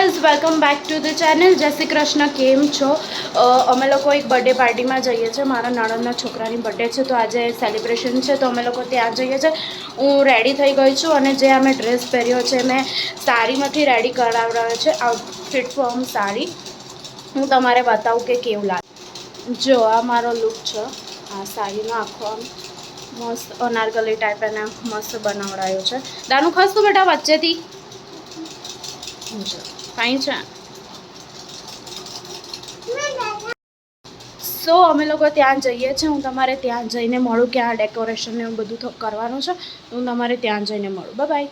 Guys, welcome back to the channel. જય શ્રી કૃષ્ણ. કેમ છો? અમે લોકો એક બર્થડે પાર્ટીમાં જઈએ છીએ. મારા નણંદના છોકરાની બર્થડે છે, તો આજે સેલિબ્રેશન છે, તો અમે લોકો ત્યાં જઈએ છીએ. હું રેડી થઈ ગઈ છું અને જે અમે ડ્રેસ પહેર્યો છે મેં સાડીમાંથી રેડી કરાવડાવ્યો છે. Outfit from sari. હું તમારે બતાવું કે કેવું લાગે. જો આ મારો લુક છે. આ સાડીનો આખો આમ મસ્ત અનારકલી ટાઈપ એને મસ્ત બનાવડાયો છે. દાનું ખસતું બેટા વચ્ચેથી ફાઇન છે. સો અમે લોકો ત્યાં જઈએ છીએ. હું તમારે ત્યાં જઈને મળું કે આ ડેકોરેશન ને એવું બધું કરવાનું છે. હું તમારે ત્યાં જઈને મળું. બાય